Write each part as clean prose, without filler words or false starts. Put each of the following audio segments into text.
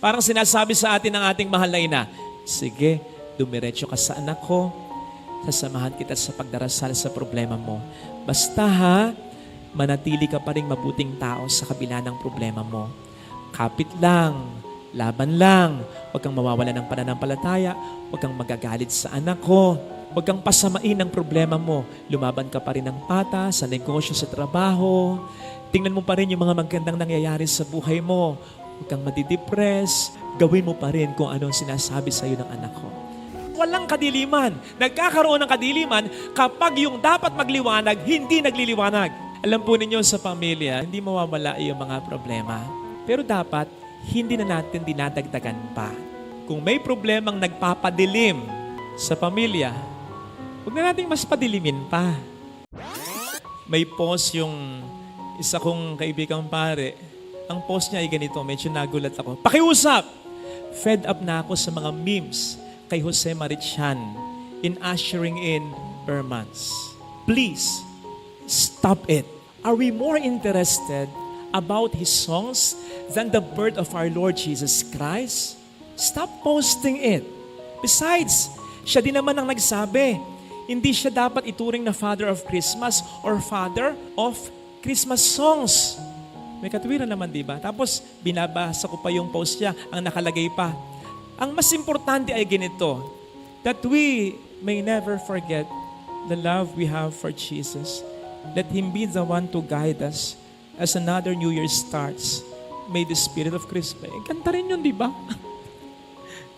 Parang sinasabi sa atin ng ating mahal na ina, sige, dumiretso ka sa anak ko, sasamahan kita sa pagdarasal sa problema mo. Basta ha, manatili ka pa rin mabuting tao sa kabila ng problema mo. Kapit lang, laban lang, huwag kang mawawala ng pananampalataya, huwag kang magagalit sa anak ko, huwag kang pasamain ng problema mo. Lumaban ka pa rin ng pata sa negosyo, sa trabaho. Tingnan mo pa rin yung mga magandang nangyayari sa buhay mo. Huwag kang madidepress. Gawin mo pa rin kung anong sinasabi sa iyo ng anak ko. Walang kadiliman. Nagkakaroon ng kadiliman kapag yung dapat magliwanag, hindi nagliliwanag. Alam po ninyo sa pamilya, hindi mawawala yung mga problema. Pero dapat, hindi na natin dinadagdagan pa. Kung may problemang nagpapadilim sa pamilya, huwag na natin mas padilimin pa. May post yung isa kong kaibigang pare. Ang post niya ay ganito, medyo nagulat ako. Pakiusap! Fed up na ako sa mga memes kay Jose Marichan in ushering in Burmans. Please, stop it. Are we more interested about his songs than the birth of our Lord Jesus Christ? Stop posting it. Besides, siya din naman ang nagsabi, hindi siya dapat ituring na Father of Christmas or Father of Christmas songs. May katwiran naman, di ba? Tapos, binabasa ko pa yung post niya, ang nakalagay pa. Ang mas importante ay ganito, that we may never forget the love we have for Jesus. Let Him be the one to guide us as another New Year starts. May the Spirit of Christmas. Kanta rin yun, di ba?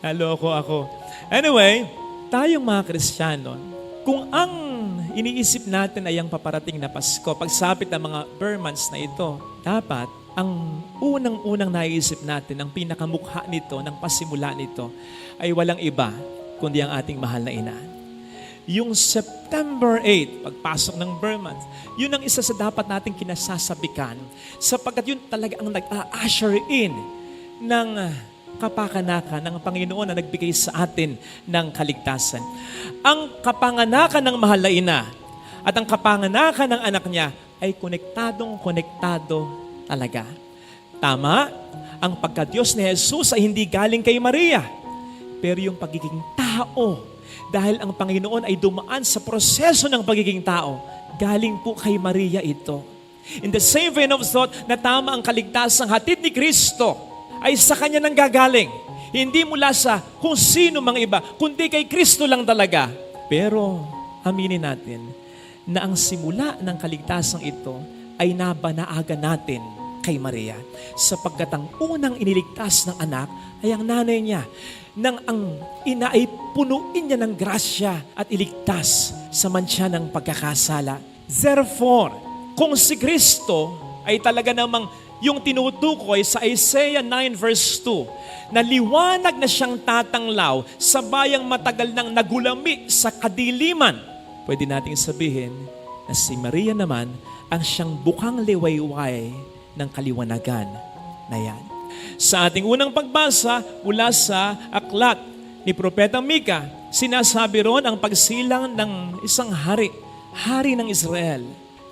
Naloko ako. Anyway, tayong mga Kristiyano, kung ang iniisip natin ay ang paparating na Pasko, pagsapit ng mga Burmans na ito, dapat ang unang-unang naiisip natin, ang pinakamukha nito, ng pasimula nito, ay walang iba, kundi ang ating mahal na ina. Yung September 8, pagpasok ng Burmans, yun ang isa sa dapat nating kinasasabikan, sapagkat yun talaga ang nag-a-usher in ng kapanganakan ng Panginoon na nagbigay sa atin ng kaligtasan. Ang kapanganakan ng mahal na ina at ang kapanganakan ng anak niya ay konektado talaga. Tama, ang pagka-Diyos ni Jesus ay hindi galing kay Maria, pero yung pagiging tao, dahil ang Panginoon ay dumaan sa proseso ng pagiging tao, galing po kay Maria ito. In the same vein of thought, na tama ang kaligtasang hatid ni Kristo ay sa Kanya nang gagaling. Hindi mula sa kung sino mang iba, kundi kay Kristo lang talaga. Pero aminin natin na ang simula ng kaligtasang ito ay nabanaagan natin kay Maria. Sapagkat ang unang iniligtas ng anak ay ang nanay niya, nang ang ina ay punuin niya ng grasya at iligtas sa mantsa ng pagkakasala. Therefore, kung si Kristo ay talaga namang yung tinutukoy sa Isaiah 9 verse 2, na liwanag na siyang tatanglaw sa bayang matagal nang nagulami sa kadiliman, pwede nating sabihin na si Maria naman ang siyang bukang liwayway ng kaliwanagan na yan. Sa ating unang pagbasa mula sa aklat ni Propeta Mika, sinasabi ron ang pagsilang ng isang hari ng Israel.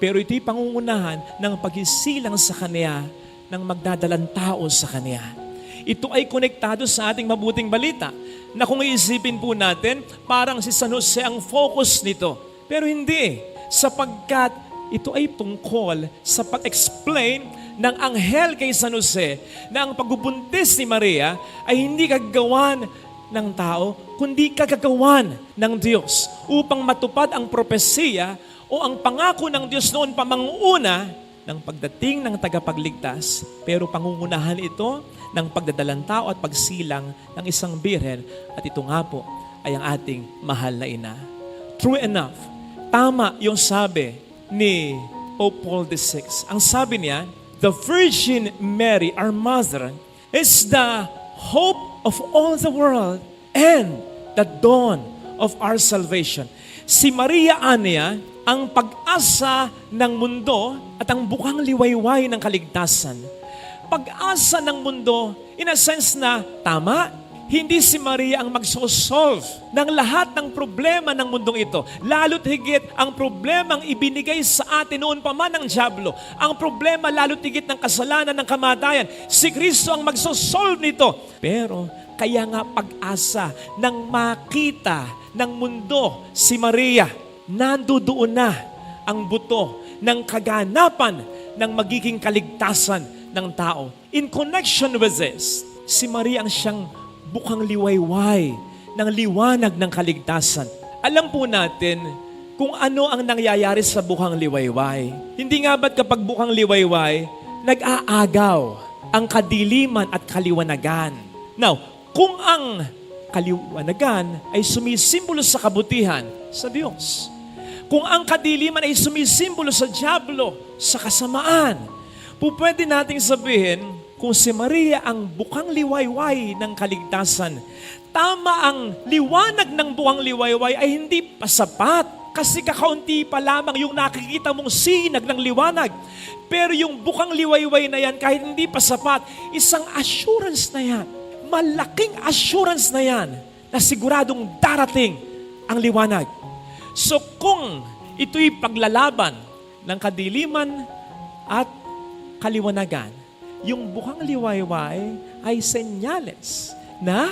Pero ito'y pangungunahan ng pagsilang sa kanya ng magdadalang tao sa kanya. Ito ay konektado sa ating mabuting balita na kung iisipin po natin, parang si San Jose ang focus nito. Pero hindi, sapagkat ito ay tungkol sa pag-explain ng anghel kay San Jose na ang pagbubuntis ni Maria ay hindi kagagawan ng tao, kundi kagagawan ng Diyos upang matupad ang propesiya o ang pangako ng Diyos noon pamanguna ng pagdating ng tagapagligtas. Pero pangungunahan ito ng pagdadalang tao at pagsilang ng isang birhen, at ito nga po ay ang ating mahal na ina. True enough, tama yung sabi ni Pope Paul VI. Ang sabi niya, the Virgin Mary, our mother, is the hope of all the world and the dawn of our salvation. Si Maria Ania, ang pag-asa ng mundo at ang bukang liwayway ng kaligtasan. Pag-asa ng mundo, in a sense na, tama, hindi si Maria ang magsosolve ng lahat ng problema ng mundong ito. Lalo't higit ang problemang ibinigay sa atin noon pa man ng dyablo. Ang problema lalo't higit ng kasalanan ng kamatayan. Si Kristo ang magsosolve nito. Pero kaya nga pag-asa nang makita ng mundo si Maria, nandoon na ang buto ng kaganapan ng magiging kaligtasan ng tao. In connection with this, si Maria ang siyang bukang liwayway ng liwanag ng kaligtasan. Alam po natin kung ano ang nangyayari sa bukang liwayway. Hindi nga ba't kapag bukang liwayway, nag-aagaw ang kadiliman at kaliwanagan. Now, kung ang kaliwanagan ay sumisimbolo sa kabutihan, sa Diyos. Kung ang kadiliman ay sumisimbolo sa dyablo, sa kasamaan, pwede nating sabihin, kung si Maria ang bukang liwayway ng kaligtasan, tama ang liwanag ng bukang liwayway ay hindi pa sapat. Kasi kakaunti pa lamang yung nakikita mong sinag ng liwanag. Pero yung bukang liwayway na yan, kahit hindi pa sapat, isang assurance na yan. Malaking assurance na yan na siguradong darating ang liwanag. So kung ito'y paglalaban ng kadiliman at kaliwanagan, yung bukang liwayway ay senyales na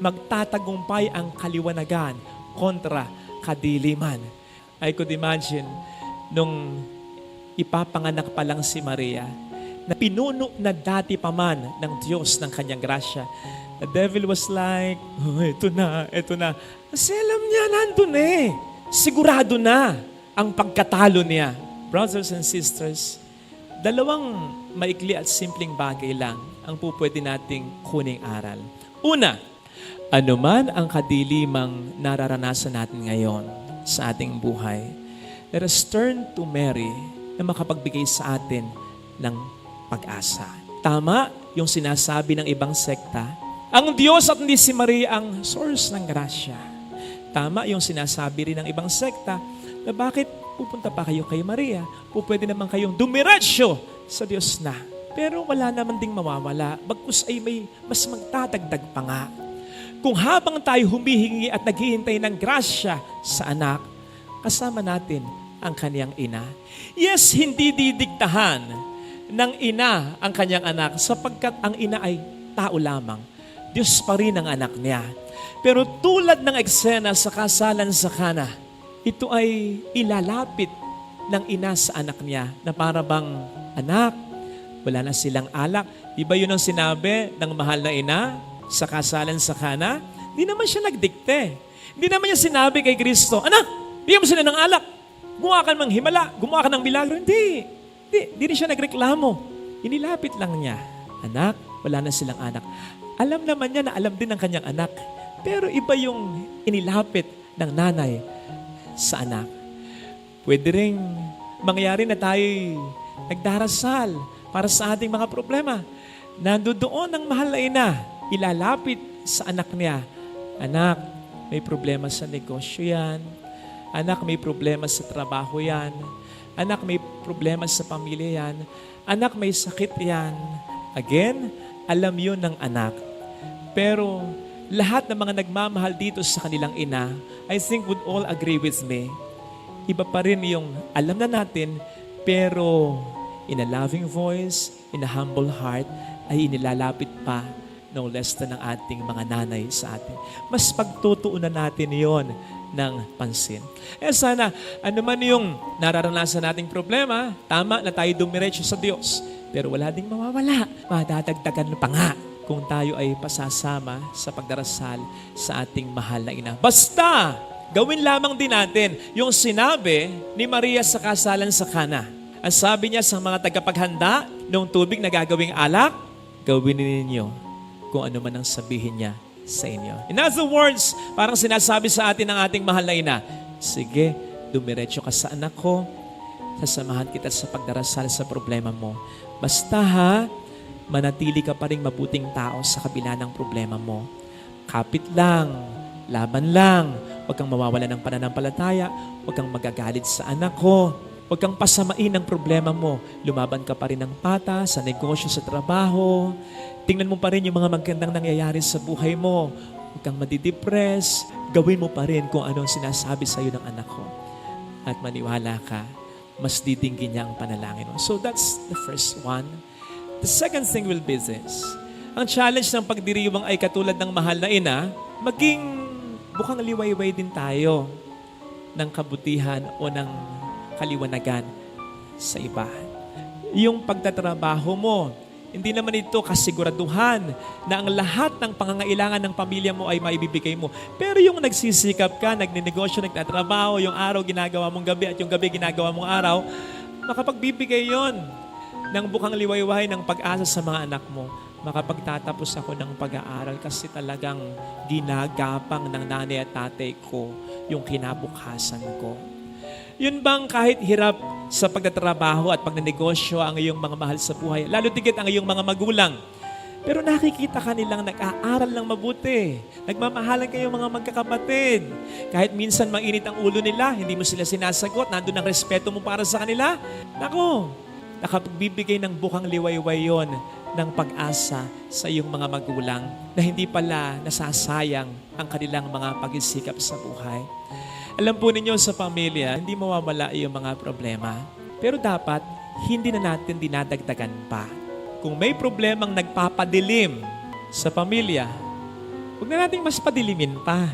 magtatagumpay ang kaliwanagan kontra kadiliman. I could imagine nung ipapanganak pa lang si Maria, na pinuno na dati pa man ng Diyos ng kanyang grasya. The devil was like, oh, ito na. Kasi alam niya, nandun eh. Sigurado na ang pagkatalo niya. Brothers and sisters, dalawang maikli at simpleng bagay lang ang pwede nating kuning aral. Una, anuman ang kadilimang nararanasan natin ngayon sa ating buhay, let us turn to Mary na makapagbigay sa atin ng pag-asa. Tama yung sinasabi ng ibang sekta, ang Diyos at hindi si Maria ang source ng grasya. Tama yung sinasabi rin ng ibang sekta na bakit pupunta pa kayo kay Maria, pwede naman kayong dumiretso sa Diyos na. Pero wala naman ding mawawala, bagkus ay may mas magtatagdag pa nga. Kung habang tayo humihingi at naghihintay ng grasya sa anak, kasama natin ang kanyang ina. Yes, hindi didiktahan ng ina ang kanyang anak sapagkat ang ina ay tao lamang. Diyos pa rin ang anak niya. Pero tulad ng eksena sa kasalan sa Kana, ito ay ilalapit ng ina sa anak niya na para bang, anak, wala na silang alak. Di ba yun ang sinabi ng mahal na ina sa kasalan sa Kana? Di naman siya nagdikte. Hindi naman niya sinabi kay Kristo, anak, bigyan mo sila ng alak. Gumawa ka ng himala, gumawa ka ng milagro. Hindi rin siya nagreklamo. Inilapit lang niya, anak, wala na silang anak. Alam naman niya na alam din ng kanyang anak. Pero iba yung inilapit ng nanay sa anak. Pwede rin mangyari na tayo nagdarasal para sa ating mga problema. Nandoon ang mahal na ina, ilalapit sa anak niya, anak, may problema sa negosyo yan. Anak, may problema sa trabaho yan. Anak, may problema sa pamilya yan. Anak, may sakit yan. Again, alam yun ng anak. Pero lahat ng mga nagmamahal dito sa kanilang ina, I think would all agree with me. Iba pa rin yung alam na natin, pero in a loving voice, in a humble heart, ay inilalapit pa no less than ng ating mga nanay sa atin. Mas pagtutuunan natin yon ng pansin. Sana, ano man yung nararanasan nating problema, tama na tayo dumiretso sa Diyos. Pero wala ding mawawala. Madadagdagan pa nga kung tayo ay pasasama sa pagdarasal sa ating mahal na ina. Basta, gawin lamang din natin yung sinabi ni Maria sa kasalan sa Kana. Ang sabi niya sa mga tagapaghanda ng tubig na gagawing alak, gawin ninyo kung ano man ang sabihin niya sa inyo. In other words, parang sinasabi sa atin ng ating mahal na ina, sige, dumiretso ka sa anak ko, sasamahan kita sa pagdarasal sa problema mo. Basta manatili ka pa rin mabuting tao sa kabila ng problema mo. Kapit lang, laban lang, huwag kang mawawala ng pananampalataya, huwag kang magagalit sa anak ko. Huwag kang pasamain ng problema mo. Lumaban ka pa rin ng pata sa negosyo, sa trabaho. Tingnan mo pa rin yung mga magandang nangyayari sa buhay mo. Huwag kang madidepress. Gawin mo pa rin kung anong sinasabi sa iyo ng anak ko. At maniwala ka, mas didinggin niya ang panalangin mo. So that's the first one. The second thing will be this. Ang challenge ng pagdiriwang ay katulad ng mahal na ina, maging bukang liwayway din tayo ng kabutihan o ng kaliwanagan sa iba. Yung pagtatrabaho mo, hindi naman ito kasiguraduhan na ang lahat ng pangangailangan ng pamilya mo ay maibibigay mo. Pero yung nagsisikap ka, nagninegosyo, nagtatrabaho, yung araw ginagawa mong gabi at yung gabi ginagawa mong araw, makapagbibigay yon ng bukang liwayway ng pag-asa sa mga anak mo. Makapagtatapos ako ng pag-aaral kasi talagang ginagapang ng nanay at tatay ko yung kinabukasan ko. Yun bang kahit hirap sa pagtatrabaho at pagnenegosyo ang iyong mga mahal sa buhay, lalo tigit ang iyong mga magulang, pero nakikita ka nilang nag-aaral ng mabuti. Nagmamahalan kayong mga magkakapatid. Kahit minsan mainit ang ulo nila, hindi mo sila sinasagot, nandun ang respeto mo para sa kanila. Naku, nakapagbibigay ng bukang liwayway yon ng pag-asa sa iyong mga magulang na hindi pala nasasayang ang kanilang mga pagsisikap sa buhay. Alam po ninyo sa pamilya, hindi mawawala yung mga problema. Pero dapat, hindi na natin dinadagdagan pa. Kung may problemang nagpapadilim sa pamilya, huwag na natin mas padilimin pa.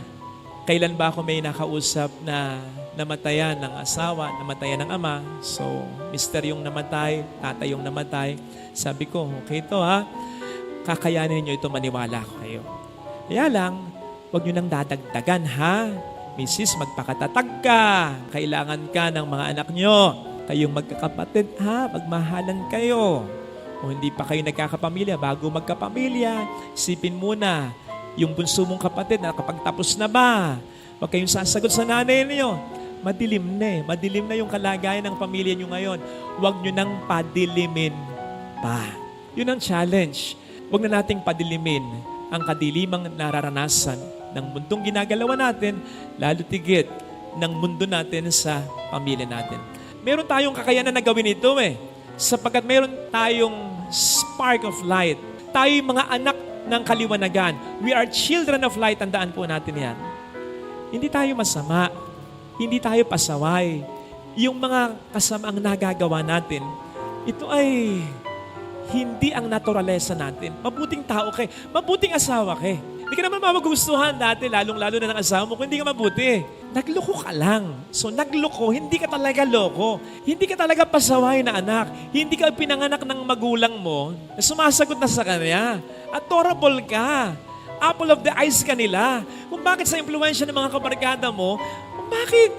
Kailan ba ako may nakausap na namatayan ng asawa, namatayan ng ama? So, mister yung namatay, tatay yung namatay. Sabi ko, okay ito ha, kakayanin niyo ito, maniwala ko kayo. Kaya lang, huwag niyo nang dadagdagan ha. Mrs., magpakatatag ka. Kailangan ka ng mga anak nyo. Kayong magkakapatid, ha? Magmahalan kayo. O hindi pa kayo nagkakapamilya, bago magkapamilya, isipin muna, yung bunso mong kapatid, nakapagtapos na ba? Huwag kayong sasagot sa nanay niyo. Madilim na eh. Madilim na yung kalagayan ng pamilya nyo ngayon. Huwag nyo nang padilimin pa. Yun ang challenge. Huwag na nating padilimin ang kadilimang nararanasan ng mundong ginagalawan natin, lalo tigit ng mundo natin sa pamilya natin. Meron tayong kakayanan na gawin ito sapagkat meron tayong spark of light. Tayo yung mga anak ng kaliwanagan. We are children of light, tandaan po natin yan. Hindi tayo masama, hindi tayo pasaway. Yung mga kasamaang nagagawa natin, ito ay hindi ang naturalesa natin. Mabuting tao kay, mabuting asawa kay. Hindi ka naman magugustuhan dati, lalong-lalo na ng asawa mo, kung hindi ka mabuti. Nagloko ka lang. So nagloko, hindi ka talaga loko. Hindi ka talaga pasaway na anak. Hindi ka pinanganak ng magulang mo na sumasagot na sa kanya. Adorable ka. Apple of the eyes ka nila. Kung bakit sa impluensya ng mga kabarkada mo, kung bakit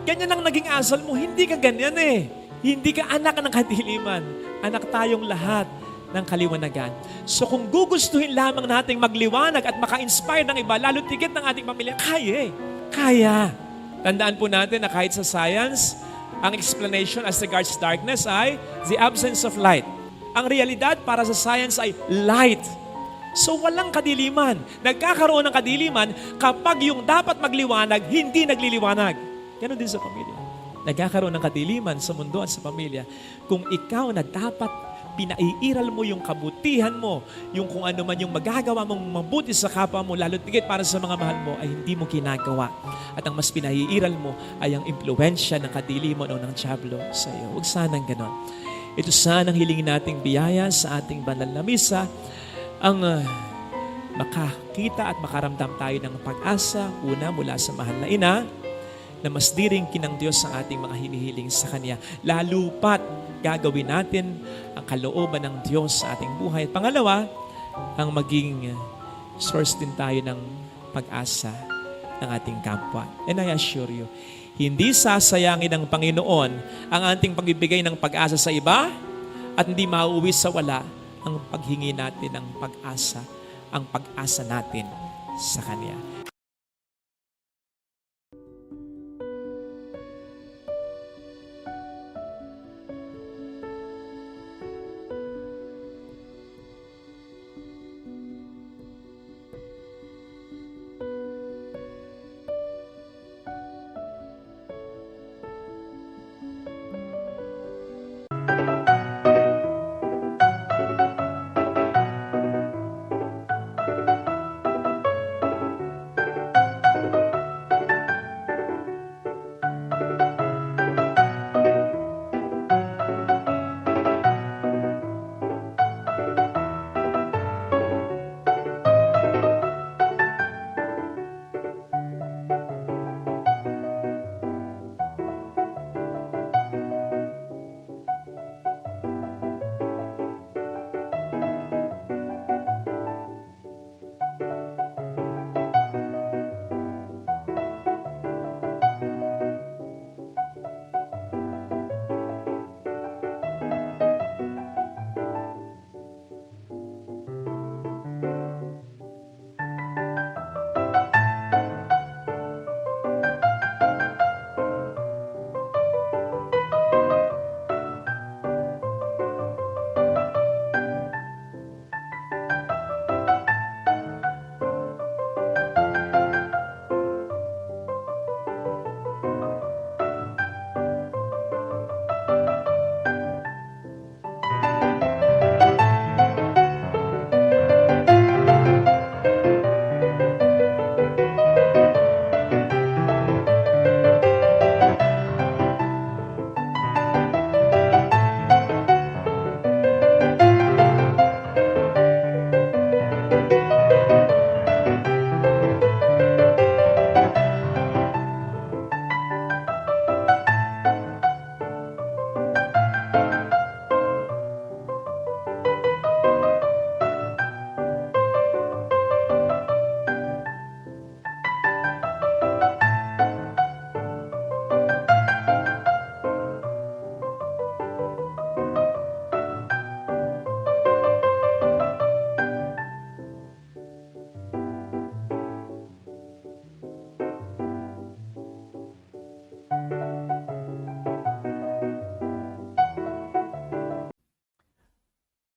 ganyan ang naging asal mo, hindi ka ganyan eh. Hindi ka anak ng kadiliman. Anak tayong lahat ng kaliwanagan. So kung gugustuhin lamang nating magliwanag at maka-inspire ng iba, lalo tigit ng ating pamilya, kaya eh. Kaya. Tandaan po natin na kahit sa science, ang explanation as regards darkness ay the absence of light. Ang realidad para sa science ay light. So walang kadiliman. Nagkakaroon ng kadiliman kapag yung dapat magliwanag, hindi nagliliwanag. Ganon din sa pamilya. Nagkakaroon ng kadiliman sa mundo at sa pamilya kung ikaw na dapat pinaiiral mo yung kabutihan mo, yung kung ano man yung magagawa mong mabuti sa kapwa mo, lalo tigit para sa mga mahal mo, ay hindi mo ginagawa. At ang mas pinaiiral mo ay ang impluensya ng kadiliman o ng dyablo sa iyo. Huwag sanang ganon. Ito sanang hilingin nating biyaya sa ating banal na misa, ang makakita at makaramdam tayo ng pag-asa, una mula sa mahal na ina, na mas diring kinang Diyos sa ating mga hinihiling sa Kanya. Lalo pat gagawin natin ang kalooban ng Diyos sa ating buhay. At pangalawa, ang maging source din tayo ng pag-asa ng ating kapwa. And I assure you, hindi sasayangin ng Panginoon ang ating pagbibigay ng pag-asa sa iba at hindi mauuwi sa wala ang paghingi natin ng pag-asa, ang pag-asa natin sa Kanya.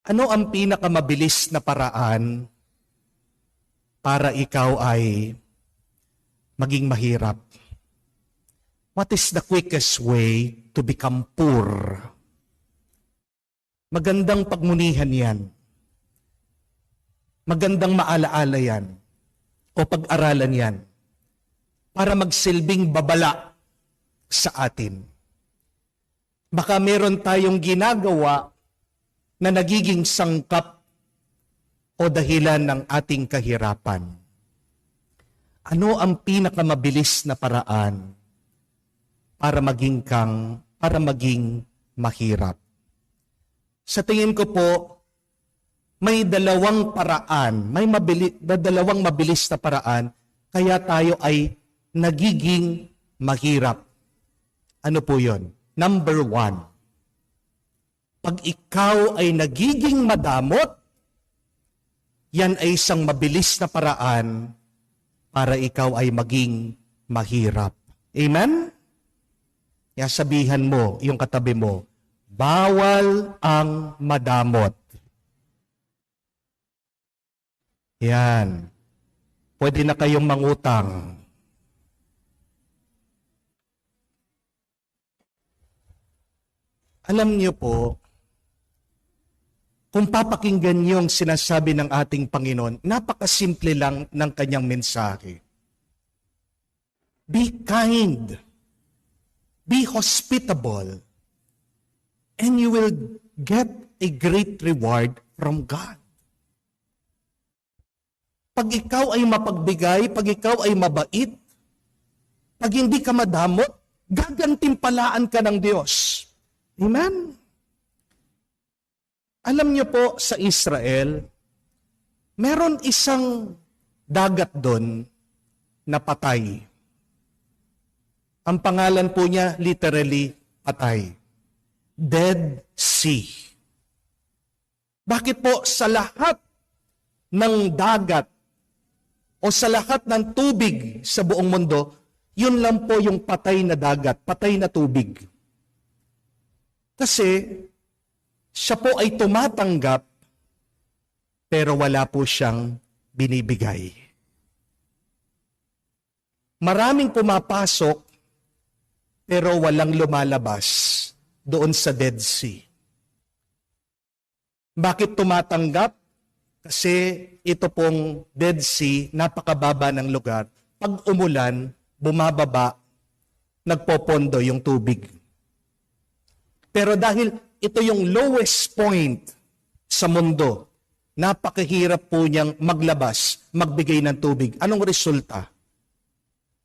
Ano ang pinakamabilis na paraan para ikaw ay maging mahirap? What is the quickest way to become poor? Magandang pagmunihan yan. Magandang maalaala yan o pag-aralan yan para magsilbing babala sa atin. Baka meron tayong ginagawa na nagiging sangkap o dahilan ng ating kahirapan. Ano ang pinakamabilis na paraan para maging mahirap? Sa tingin ko po, may dalawang paraan, dalawang mabilis na paraan, kaya tayo ay nagiging mahirap. Ano po yon? Number 1, pag ikaw ay nagiging madamot, yan ay isang mabilis na paraan para ikaw ay maging mahirap. Amen? Kaya sabihan mo, yung katabi mo, bawal ang madamot. Yan. Pwede na kayong mangutang. Alam niyo po, kung papakinggan niyo ang sinasabi ng ating Panginoon, napakasimple lang ng kanyang mensahe. Be kind. Be hospitable. And you will get a great reward from God. Pag ikaw ay mapagbigay, pag ikaw ay mabait, pag hindi ka madamot, gagantimpalaan ka ng Diyos. Amen? Alam niyo po, sa Israel, meron isang dagat doon na patay. Ang pangalan po niya, literally, patay. Dead Sea. Bakit po sa lahat ng dagat o sa lahat ng tubig sa buong mundo, yun lang po yung patay na dagat, patay na tubig? Kasi siya po ay tumatanggap pero wala po siyang binibigay. Maraming pumapasok pero walang lumalabas doon sa Dead Sea. Bakit tumatanggap? Kasi ito pong Dead Sea, napakababa ng lugar. Pag umulan, bumababa, nagpopondo yung tubig. Pero dahil ito yung lowest point sa mundo, napakahirap po niyang maglabas, magbigay ng tubig. Anong resulta?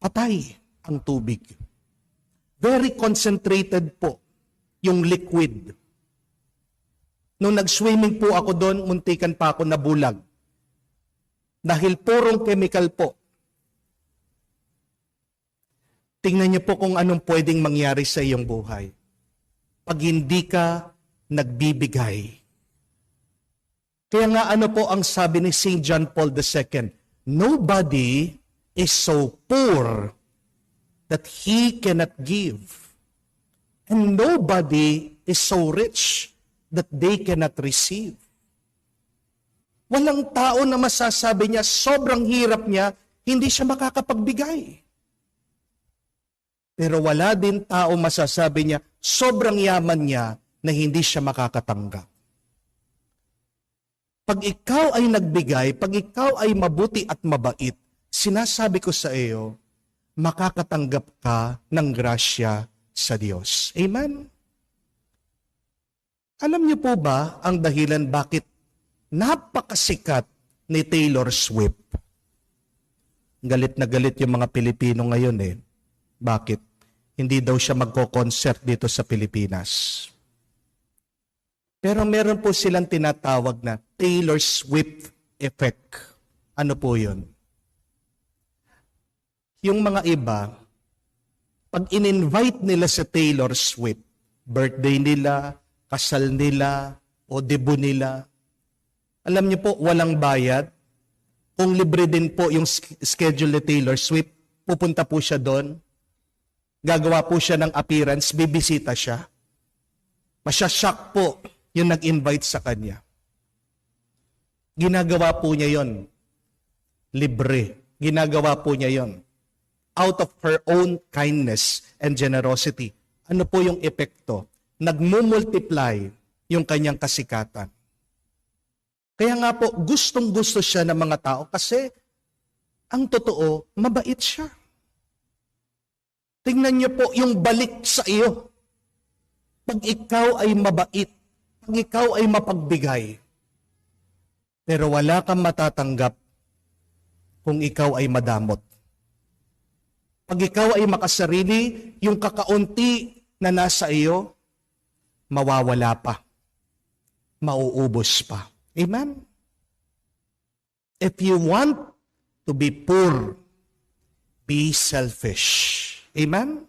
Patay ang tubig. Very concentrated po yung liquid. Nung nag-swimming po ako doon, muntikan pa ako nabulag. Dahil purong chemical po. Tingnan niyo po kung anong pwedeng mangyari sa iyong buhay pag hindi ka nagbibigay. Kaya nga ano po ang sabi ni St. John Paul II? Nobody is so poor that he cannot give. And nobody is so rich that they cannot receive. Walang tao na masasabi niya, sobrang hirap niya, hindi siya makakapagbigay. Pero wala din tao masasabi niya, sobrang yaman niya na hindi siya makakatanggap. Pag ikaw ay nagbigay, pag ikaw ay mabuti at mabait, sinasabi ko sa iyo, makakatanggap ka ng grasya sa Diyos. Amen? Alam niyo po ba ang dahilan bakit napakasikat ni Taylor Swift? Galit na galit yung mga Pilipino ngayon eh. Bakit? Hindi daw siya magko-concert dito sa Pilipinas. Pero meron po silang tinatawag na Taylor Swift effect. Ano po yun? Yung mga iba, pag in-invite nila sa Taylor Swift, birthday nila, kasal nila, o debut nila, alam niyo po, walang bayad. Kung libre din po yung schedule ni Taylor Swift, pupunta po siya doon, gagawa po siya ng appearance, bibisita siya. Masya-shock po yung nag-invite sa kanya. Ginagawa po niya yon libre. Ginagawa po niya yon out of her own kindness and generosity. Ano po yung epekto? Nagmumultiply yung kanyang kasikatan. Kaya nga po, gustong-gusto siya ng mga tao kasi ang totoo, mabait siya. Tingnan niyo po yung balik sa iyo. Pag ikaw ay mabait, pag ikaw ay mapagbigay, pero wala kang matatanggap kung ikaw ay madamot. Pag ikaw ay makasarili, yung kakaunti na nasa iyo, mawawala pa. Mauubos pa. Amen? If you want to be poor, be selfish. Amen?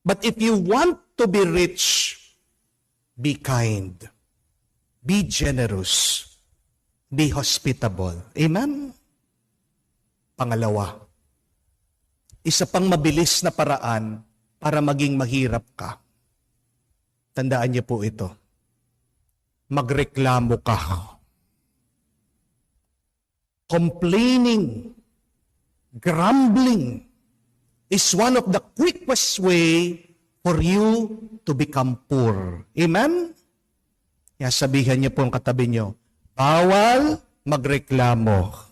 But if you want to be rich, be kind. Be generous. Be hospitable. Amen? Pangalawa, isa pang mabilis na paraan para maging mahirap ka. Tandaan niyo po ito. Magreklamo ka. Complaining, grumbling is one of the quickest way for you to become poor. Amen? Kaya sabihan niyo po ang katabi niyo, bawal magreklamo.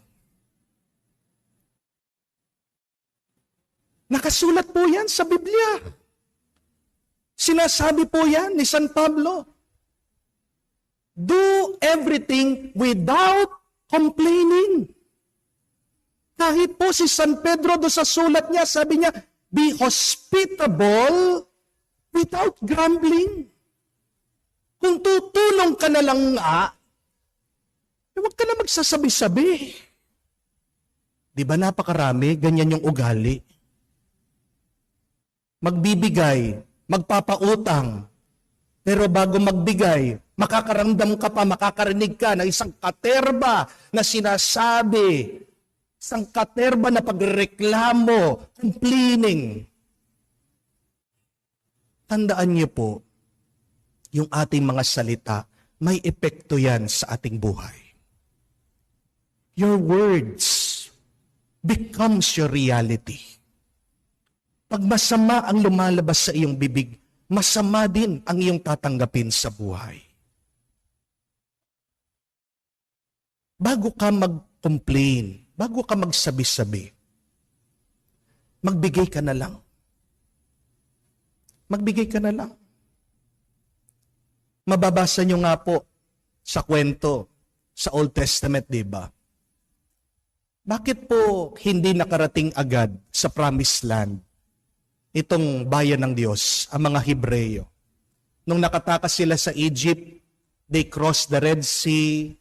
Nakasulat po yan sa Biblia. Sinasabi po yan ni San Pablo. Do everything without complaining. Kahit po si San Pedro do sa sulat niya, sabi niya, be hospitable without grumbling. Kung tutulong ka na lang nga, huwag ka na magsasabi-sabi. Di ba napakarami, ganyan yung ugali? Magbibigay, magpapautang, pero bago magbigay, makakaramdam ka pa, makakarinig ka ng isang katerba na sinasabi, isang katerba na pagreklamo, complaining. Tandaan niyo po, yung ating mga salita, may epekto yan sa ating buhay. Your words becomes your reality. Pag masama ang lumalabas sa iyong bibig, masama din ang iyong tatanggapin sa buhay. Bago ka mag-complain, bago ka magsabi-sabi, magbigay ka na lang. Magbigay ka na lang. Mababasa nyo nga po sa kwento sa Old Testament, di ba? Bakit po hindi nakarating agad sa Promised Land itong bayan ng Diyos, ang mga Hebreyo? Nung nakatakas sila sa Egypt, they crossed the Red Sea.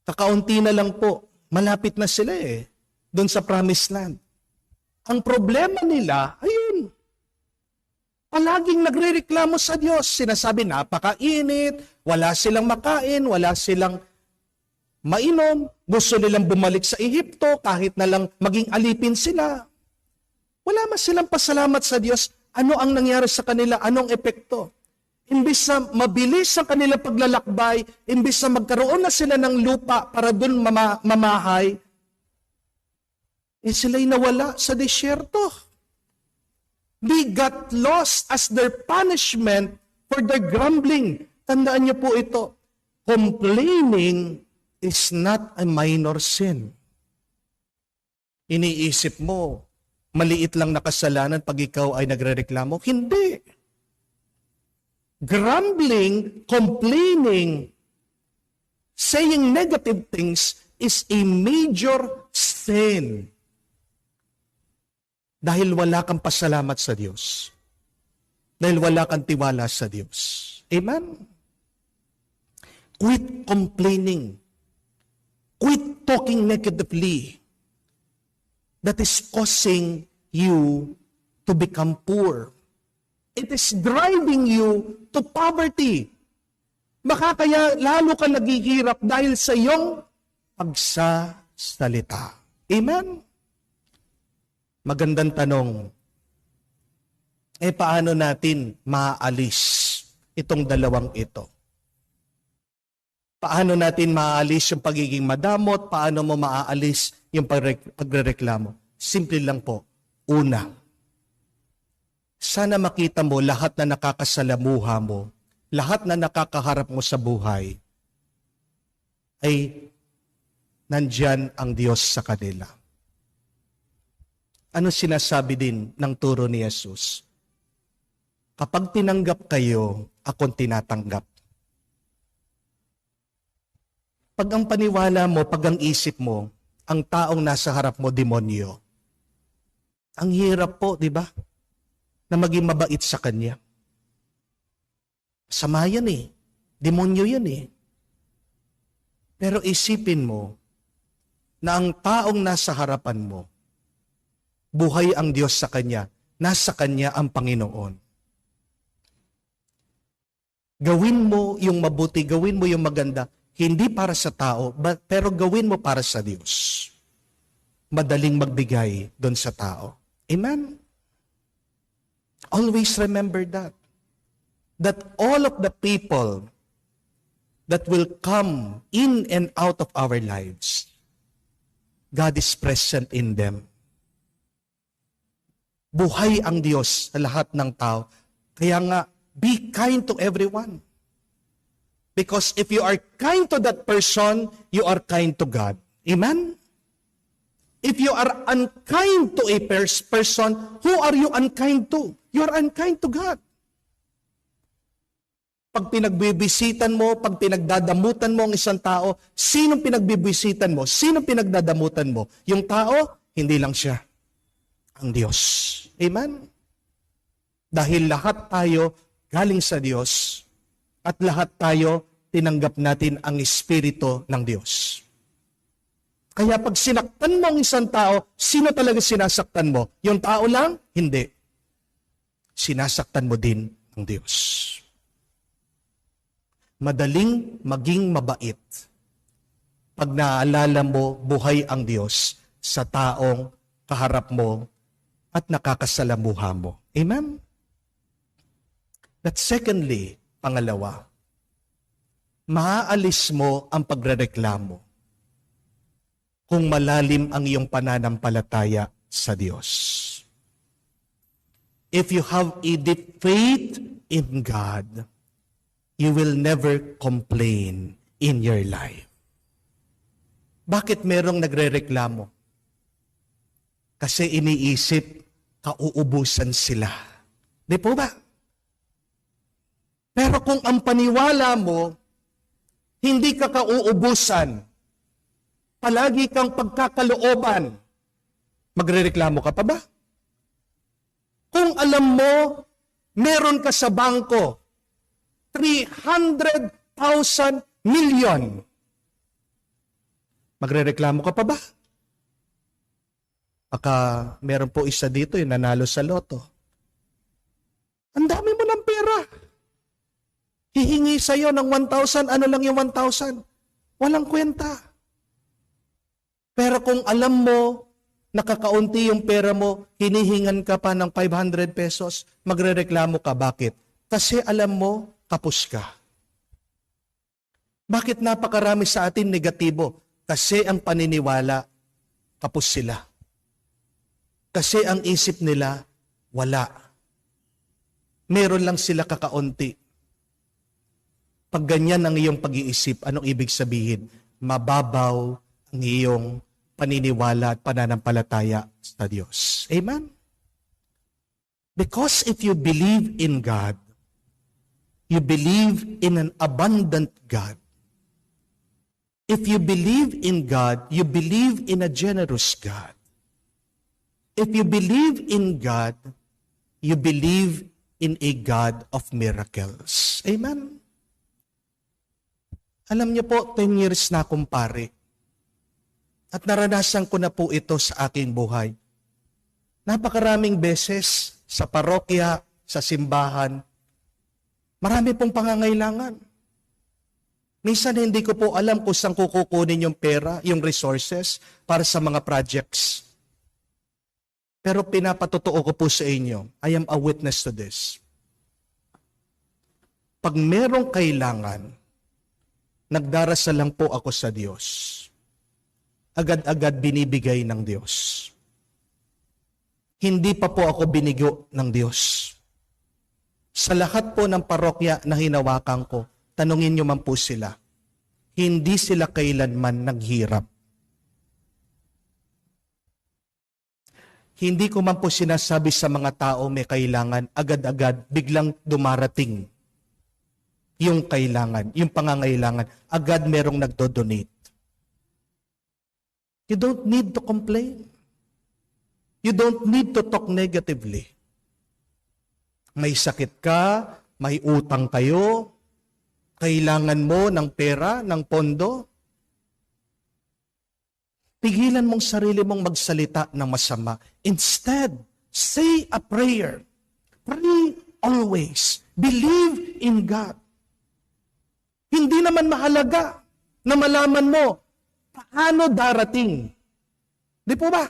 Kakaunti na lang po, malapit na sila doon sa Promised Land. Ang problema nila, ayun, palaging nagrereklamo sa Diyos. Sinasabi, napakainit, wala silang makain, wala silang mainom, gusto nilang bumalik sa Ehipto kahit na lang maging alipin sila. Wala man silang pasalamat sa Diyos. Ano ang nangyari sa kanila? Anong epekto? Imbis na mabilis ang kanilang paglalakbay, imbis na magkaroon na sila ng lupa para doon mamahay, sila'y nawala sa disyerto. They got lost as their punishment for their grumbling. Tandaan niyo po ito. Complaining is not a minor sin. Iniisip mo, maliit lang na kasalanan pag ikaw ay nagrereklamo? Hindi. Grumbling, complaining, saying negative things is a major sin. Dahil wala kang pasalamat sa Diyos. Dahil wala kang tiwala sa Diyos. Amen? Quit complaining. Quit talking negatively. That is causing you to become poor. It is driving you to poverty. Baka kaya lalo ka naghihirap dahil sa iyong pagsasalita. Amen? Magandang tanong. Paano natin maaalis itong dalawang ito? Paano natin maaalis yung pagiging madamot? Paano mo maaalis yung pagrereklamo? Simple lang po. Una, sana makita mo lahat na nakakasalamuha mo, lahat na nakakaharap mo sa buhay, ay nandyan ang Diyos sa kanila. Ano sinasabi din ng turo ni Jesus? Kapag tinanggap kayo, akong tinatanggap. Pag ang paniwala mo, pag ang isip mo, ang taong nasa harap mo, demonyo, ang hirap po, di ba? Na maging mabait sa kanya. Sama yan eh. Demonyo yan eh. Pero isipin mo na ang taong nasa harapan mo, buhay ang Diyos sa kanya, nasa kanya ang Panginoon. Gawin mo yung mabuti, gawin mo yung maganda, hindi para sa tao, pero gawin mo para sa Diyos. Madaling magbigay doon sa tao. Amen? Always remember that. That all of the people that will come in and out of our lives, God is present in them. Buhay ang Diyos sa lahat ng tao. Kaya nga, be kind to everyone. Because if you are kind to that person, you are kind to God. Amen? If you are unkind to a person, who are you unkind to? You are unkind to God. Pag pinagbibisitan mo, pag pinagdadamutan mo ang isang tao, sinong pinagbibisitan mo? Sinong pinagdadamutan mo? Yung tao, hindi lang siya. Ang Diyos. Amen? Dahil lahat tayo galing sa Diyos at lahat tayo tinanggap natin ang Espiritu ng Diyos. Kaya pag sinaktan mo ang isang tao, sino talaga sinasaktan mo? Yung tao lang? Hindi. Sinasaktan mo din ang Diyos. Madaling maging mabait pag naaalala mo buhay ang Diyos sa taong kaharap mo at nakakasalamuha mo. Amen? That secondly, pangalawa, maaalis mo ang pagrereklamo kung malalim ang iyong pananampalataya sa Diyos. If you have a deep faith in God, you will never complain in your life. Bakit merong nagrereklamo? Kasi iniisip, kauubusan sila. Di po ba? Pero kung ang paniwala mo, hindi ka kauubusan, palagi kang pagkakalooban, magrereklamo ka pa ba? Kung alam mo, meron ka sa bangko, 300,000 million, magrereklamo ka pa ba? Baka meron po isa dito yung nanalo sa loto. Ang dami mo ng pera. Hihingi sa'yo ng 1,000, ano lang yung 1,000? Walang kwenta. Pero kung alam mo, nakakaunti yung pera mo, hinihingan ka pa ng 500 pesos, magrereklamo ka. Bakit? Kasi alam mo, kapos ka. Bakit napakarami sa atin negatibo? Kasi ang paniniwala, kapos sila. Kasi ang isip nila, wala. Meron lang sila kakaunti. Pag ganyan ang iyong pag-iisip, anong ibig sabihin? Mababaw ang iyong paniniwala at pananampalataya sa Diyos. Amen? Because if you believe in God, you believe in an abundant God. If you believe in God, you believe in a generous God. If you believe in God, you believe in a God of miracles. Amen? Alam niyo po, 10 years na akong pare. At naranasan ko na po ito sa aking buhay. Napakaraming beses sa parokya, sa simbahan, marami pong pangangailangan. Minsan hindi ko po alam kung saan ko kukunin yung pera, yung resources para sa mga projects. Pero pinapatotoo ko po sa inyo, I am a witness to this. Pag merong kailangan, nagdarasal lang po ako sa Diyos. Agad-agad binibigay ng Diyos. Hindi pa po ako binigo ng Diyos. Sa lahat po ng parokya na hinawakan ko, tanungin niyo man po sila, hindi sila kailanman naghirap. Hindi ko man po sinasabi sa mga tao may kailangan, agad-agad, biglang dumarating yung kailangan, yung pangangailangan. Agad merong nagdo-donate. You don't need to complain. You don't need to talk negatively. May sakit ka, may utang kayo, kailangan mo ng pera, ng pondo. Pigilan mong sarili mong magsalita ng masama. Instead, say a prayer. Pray always. Believe in God. Hindi naman mahalaga na malaman mo paano darating. Di po ba?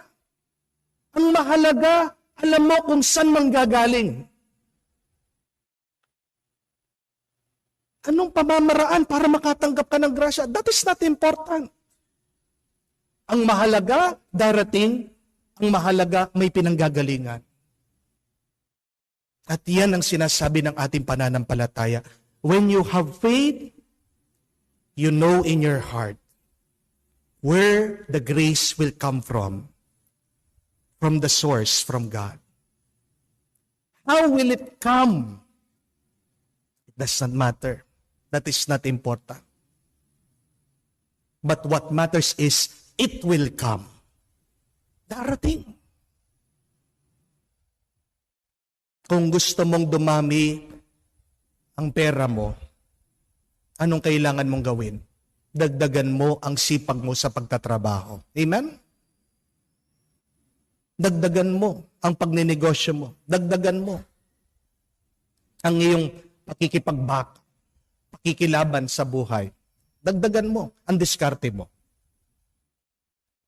Ang mahalaga, alam mo kung saan manggagaling. Anong pamamaraan para makatanggap ka ng grasya? That is not important. Ang mahalaga, darating. Ang mahalaga, may pinanggagalingan. At yan ang sinasabi ng ating pananampalataya. When you have faith, you know in your heart where the grace will come from the source, from God. How will it come? It does not matter. That is not important. But what matters is, it will come. Darating. Kung gusto mong dumami ang pera mo, anong kailangan mong gawin? Dagdagan mo ang sipag mo sa pagtatrabaho. Amen? Dagdagan mo ang pagninegosyo mo. Dagdagan mo ang iyong pakikilaban sa buhay. Dagdagan mo ang diskarte mo.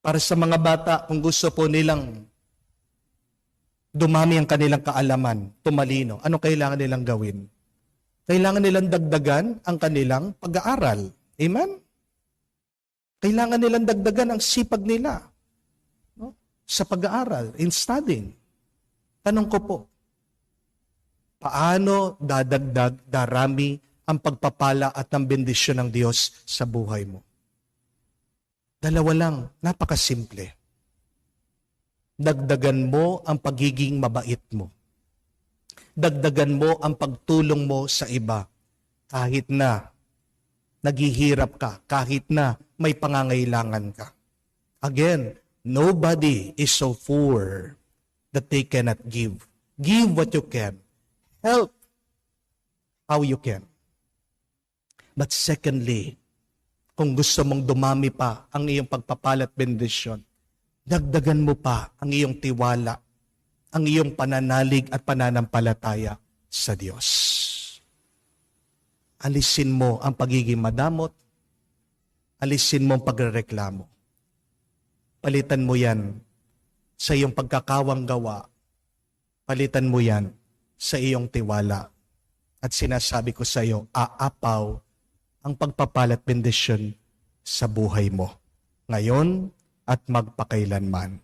Para sa mga bata, kung gusto po nilang dumami ang kanilang kaalaman, tumalino, ano kailangan nilang gawin? Kailangan nilang dagdagan ang kanilang pag-aaral. Amen? Kailangan nilang dagdagan ang sipag nila, no? Sa pag-aaral, in studying. Tanong ko po, paano darami ang pagpapala at ang bendisyon ng Diyos sa buhay mo? Dalawa lang, napakasimple. Dagdagan mo ang pagiging mabait mo. Dagdagan mo ang pagtulong mo sa iba. Kahit na naghihirap ka, kahit na may pangangailangan ka. Again, nobody is so poor that they cannot give. Give what you can. Help how you can. But secondly, kung gusto mong dumami pa ang iyong pagpapalat bendisyon, dagdagan mo pa ang iyong tiwala, ang iyong pananalig at pananampalataya sa Diyos. Alisin mo ang pagiging madamot, alisin mo ang pagrereklamo. Palitan mo yan sa iyong pagkakawang gawa, palitan mo yan sa iyong tiwala. At sinasabi ko sa iyo, aapaw ang pagpapalat bendisyon sa buhay mo, ngayon at magpakailanman.